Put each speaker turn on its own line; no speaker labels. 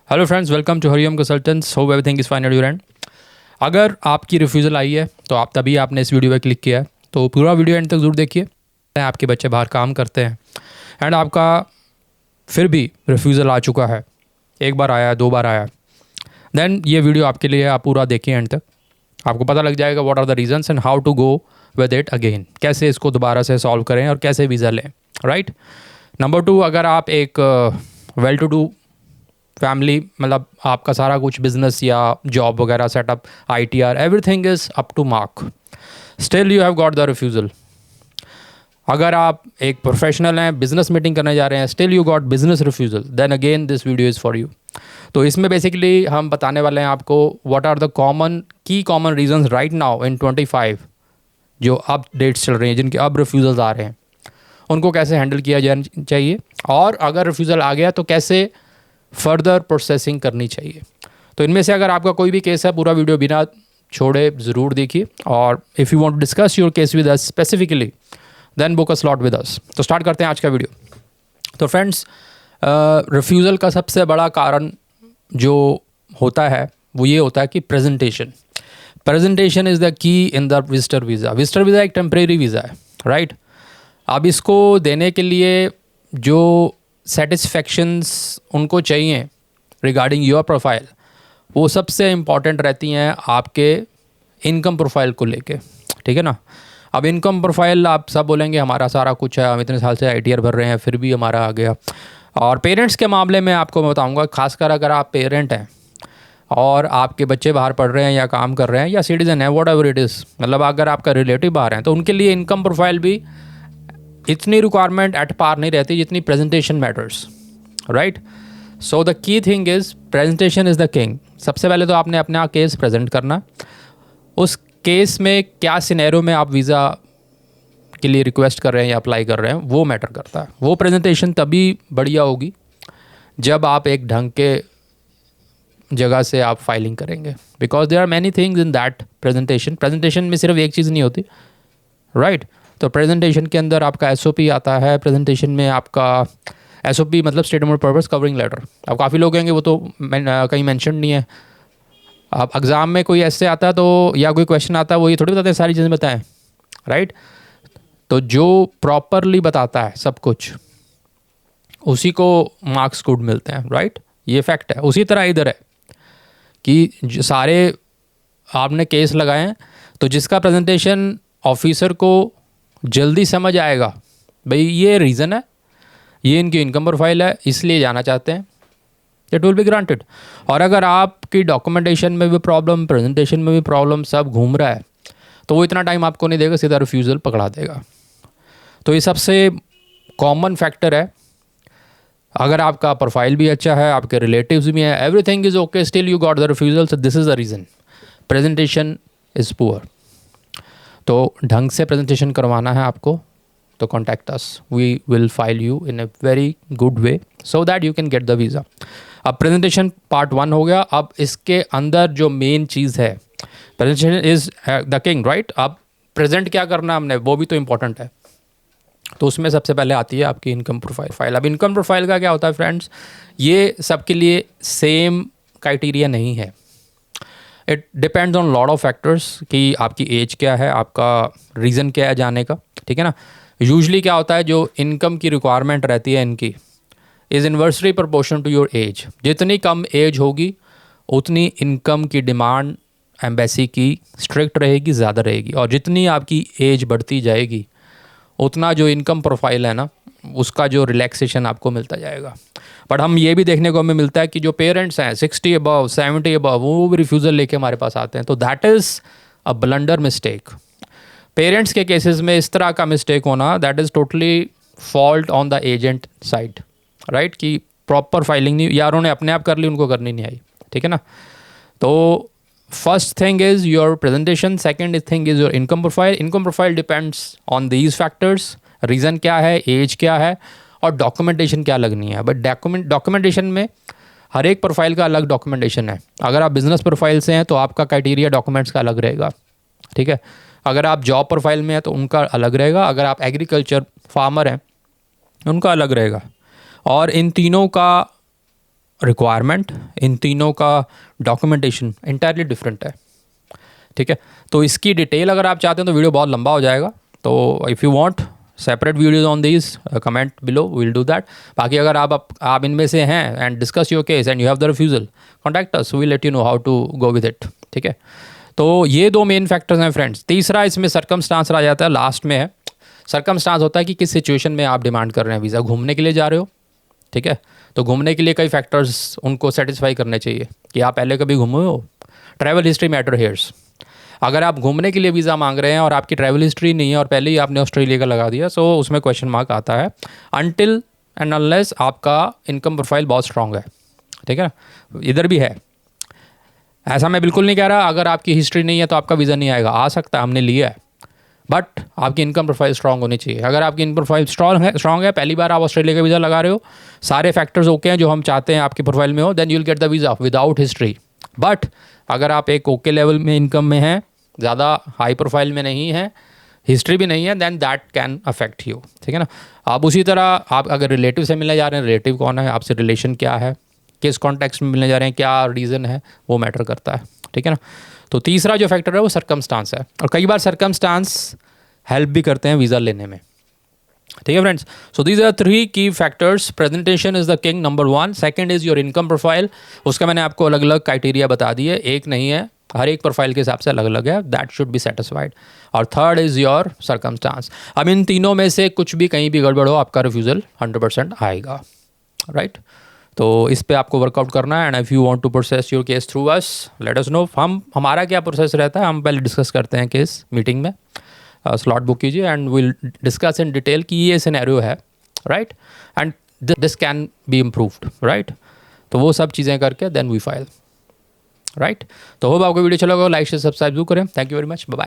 Hello friends, welcome to Hariom consultants. Hope everything is fine at your end. अगर आपकी refusal आई है तो आप तभी आपने इस वीडियो पर क्लिक किया है, तो पूरा वीडियो एंड तक ज़रूर देखिए। आपके बच्चे बाहर काम करते हैं एंड आपका फिर भी रिफ्यूज़ल आ चुका है, एक बार आया, दो बार आया, देन ये वीडियो आपके लिए। आप पूरा देखिए एंड तक, आपको पता लग जाएगा what are the reasons and how to go with it again. कैसे इसको दोबारा से सॉल्व करें और कैसे वीज़ा लें, राइट। नंबर 2, अगर आप एक वेल टू डू फैमिली, मतलब आपका सारा कुछ बिजनेस या जॉब वगैरह setup, ITR, everything is up to mark, still you have got the refusal. अगर आप एक प्रोफेशनल हैं, बिजनेस मीटिंग करने जा रहे हैं, still you got business refusal, then again this video is for you. तो इसमें बेसिकली हम बताने वाले हैं आपको what are the common reasons right now in 25, जो अब डेट्स चल रही हैं, जिनके अब रिफ्यूज़ल्स आ रहे हैं, उनको कैसे हैंडल किया जाना चाहिए, और अगर रिफ्यूज़ल आ गया तो कैसे फर्दर प्रोसेसिंग करनी चाहिए। तो इनमें से अगर आपका कोई भी केस है, पूरा वीडियो बिना छोड़े ज़रूर देखिए। और if you want to discuss your case with us specifically, then book a slot with us. तो स्टार्ट करते हैं आज का वीडियो। तो फ्रेंड्स, रिफ्यूज़ल का सबसे बड़ा कारण जो होता है वो ये होता है कि presentation is the key in the visitor visa. Visitor visa एक टेम्परेरी वीज़ा है, राइट। अब इसको देने के लिए जो सेटिस्फैक्शंस उनको चाहिए रिगार्डिंग योर प्रोफाइल, वो सबसे इम्पॉर्टेंट रहती हैं आपके इनकम प्रोफाइल को लेके, ठीक है ना। अब इनकम प्रोफाइल आप सब बोलेंगे हमारा सारा कुछ है, हम इतने साल से ITR भर रहे हैं, फिर भी हमारा आ गया। और पेरेंट्स के मामले में आपको मैं बताऊंगा, खासकर अगर आप पेरेंट हैं और आपके बच्चे बाहर पढ़ रहे हैं या काम कर रहे हैं या सिटीज़न है, वॉट एवर इट इज़, मतलब अगर आपका रिलेटिव बाहर हैं, तो उनके लिए इनकम प्रोफाइल भी इतनी रिक्वायरमेंट एट पार नहीं रहती जितनी presentation matters, right. So the key thing is presentation is the king. सबसे पहले तो आपने अपना केस प्रेजेंट करना। उस केस में क्या सिनेरियो में आप वीज़ा के लिए रिक्वेस्ट कर रहे हैं या अप्लाई कर रहे हैं, वो मैटर करता है। वो प्रेजेंटेशन तभी बढ़िया होगी जब आप एक ढंग के जगह से आप फाइलिंग करेंगे, because there are many things in that presentation में सिर्फ एक चीज़ नहीं होती, राइट। तो प्रेजेंटेशन के अंदर आपका SOP आता है। प्रेजेंटेशन में आपका SOP मतलब statement of purpose covering letter. अब काफ़ी लोग कहेंगे वो तो कहीं मेंशन नहीं है। अब एग्ज़ाम में कोई ऐसे आता है तो, या कोई क्वेश्चन आता है, वो ये थोड़ी बताते हैं सारी चीज़ें बताएं, राइट। तो जो प्रॉपरली बताता है सब कुछ, उसी को मार्क्स गुड मिलते हैं, राइट। ये फैक्ट है। उसी तरह इधर है कि जो सारे आपने केस लगाए हैं, तो जिसका प्रेजेंटेशन ऑफिसर को जल्दी समझ आएगा, भाई ये रीज़न है, ये इनकी इनकम प्रोफाइल है, इसलिए जाना चाहते हैं, इट विल बी ग्रांटेड। और अगर आपकी डॉक्यूमेंटेशन में भी प्रॉब्लम, प्रेजेंटेशन में भी प्रॉब्लम, सब घूम रहा है, तो वो इतना टाइम आपको नहीं देगा, सीधा रिफ्यूज़ल पकड़ा देगा। तो ये सबसे कॉमन फैक्टर है। अगर आपका प्रोफाइल भी अच्छा है, आपके रिलेटिव्स भी हैं, everything is okay, still you got the refusal, so this is the reason, presentation is poor. तो ढंग से प्रेजेंटेशन करवाना है आपको, तो contact us, we will file you in a very good way so that you can get the visa. अब presentation part 1 हो गया। अब इसके अंदर जो मेन चीज़ है, presentation is the king, right. अब प्रेजेंट क्या करना हमने, वो भी तो इम्पॉर्टेंट है। तो उसमें सबसे पहले आती है आपकी इनकम प्रोफाइल। अब इनकम प्रोफाइल का क्या होता है फ्रेंड्स, ये सबके लिए सेम क्राइटेरिया नहीं है। It depends on lot of factors कि आपकी एज क्या है, आपका रीज़न क्या है जाने का, ठीक है ना। यूजुअली क्या होता है, जो इनकम की रिक्वायरमेंट रहती है इनकी is inversely proportion to your age. जितनी कम एज होगी उतनी इनकम की डिमांड एम्बेसी की स्ट्रिक्ट रहेगी, ज़्यादा रहेगी। और जितनी आपकी एज बढ़ती जाएगी उतना जो इनकम प्रोफाइल है ना, उसका जो रिलैक्सेशन आपको मिलता जाएगा। बट हम ये भी देखने को हमें मिलता है कि जो पेरेंट्स हैं 60 अबव, 70 अबव, वो भी रिफ्यूज़ल लेके हमारे पास आते हैं। तो that is a blunder mistake. Parents के केसेस में इस तरह का मिस्टेक होना, that is totally fault on the agent side, right. कि प्रॉपर फाइलिंग नहीं, यार उन्होंने अपने आप कर ली, उनको करनी नहीं आई, ठीक है ना। तो first thing is your presentation, second thing is your income profile. Income profile depends on these factors, reason क्या है, एज क्या है, और डॉक्यूमेंटेशन क्या लगनी है। बट डॉक्यूमेंटेशन में हर एक प्रोफाइल का अलग डॉक्यूमेंटेशन है। अगर आप बिजनेस प्रोफाइल से हैं तो आपका क्राइटेरिया डॉक्यूमेंट्स का अलग रहेगा, ठीक है। अगर आप जॉब प्रोफाइल में हैं तो उनका अलग रहेगा। अगर आप एग्रीकल्चर फार्मर हैं उनका अलग रहेगा। और इन तीनों का रिक्वायरमेंट, इन तीनों का डॉक्यूमेंटेशन इंटायरली डिफरेंट है, ठीक है। तो इसकी डिटेल अगर आप चाहते हैं तो वीडियो बहुत लंबा हो जाएगा, तो if you want separate videos on this comment below, will do that. बाकी अगर आप इनमें से हैं and discuss your case and you have the refusal, contact us, we let you know how to go with it, ठीक है। तो ये दो मेन फैक्टर्स हैं फ्रेंड्स। तीसरा इसमें सर्कमस्टांस आ जाता है, लास्ट में है। सर्कमस्टांस होता है कि किस सिचुएशन में आप डिमांड कर रहे हैं वीज़ा, घूमने के लिए जा रहे हो, ठीक है, तो घूमने के लिए कई फैक्टर्स उनको सेटिस्फाई करने चाहिए कि आप पहले कभी घूमे हो, ट्रैवल हिस्ट्री मैटर हेयर्स। अगर आप घूमने के लिए वीज़ा मांग रहे हैं और आपकी ट्रैवल हिस्ट्री नहीं है और पहले ही आपने ऑस्ट्रेलिया का लगा दिया, सो उसमें क्वेश्चन मार्क आता है अनटिल एंड अनलेस आपका इनकम प्रोफाइल बहुत स्ट्रांग है, ठीक है। इधर भी है, ऐसा मैं बिल्कुल नहीं कह रहा अगर आपकी हिस्ट्री नहीं है तो आपका वीज़ा नहीं आएगा, आ सकता है, हमने लिया है, बट आपकी इनकम प्रोफाइल स्ट्रांग होनी चाहिए। अगर आपकी इनकम प्रोफाइल स्ट्रांग है, पहली बार आप ऑस्ट्रेलिया का वीज़ा लगा रहे हो, सारे फैक्टर्स ओके हैं जो हम चाहते हैं आपकी प्रोफाइल में हो, then you will get the visa without history. But अगर आप एक ओके लेवल में इनकम में हैं, ज़्यादा हाई प्रोफाइल में नहीं है, हिस्ट्री भी नहीं है, then that can affect you, ठीक है ना। आप उसी तरह आप अगर रिलेटिव से मिलने जा रहे हैं, रिलेटिव कौन है, आपसे रिलेशन क्या है, किस कॉन्टेक्स्ट में मिलने जा रहे हैं, क्या रीज़न है, वो मैटर करता है, ठीक है ना। तो तीसरा जो फैक्टर है वो सर्कमस्टांस है, और कई बार सर्कमस्टांस हेल्प भी करते हैं वीज़ा लेने में, ठीक है फ्रेंड्स। सो दीज आर 3 की factors. Presentation is the king, number 1। Second is your income profile, उसका मैंने आपको अलग अलग क्राइटेरिया बता दिए, एक नहीं है, हर एक प्रोफाइल के हिसाब से अलग अलग है, दैट शुड बी सेटिस्फाइड। और थर्ड इज़ योर सर्कमस्टांस। अब इन तीनों में से कुछ भी कहीं भी गड़बड़ हो, आपका रिफ्यूज़ल 100% आएगा, राइट। तो इस पे आपको वर्कआउट करना है, and if you want to process your case through us, let us know. हमारा क्या प्रोसेस रहता है, हम पहले डिस्कस करते हैं केस मीटिंग में, स्लॉट बुक कीजिए and will discuss in detail कि ये सिनेरियो है, right, and this can be improved, right. तो वो सब चीज़ें करके देन वी फाइल, राइट। तो होप आपको वीडियो चला होगा, लाइक शेयर सब्सक्राइब जरूर करें। Thank you very much, bye.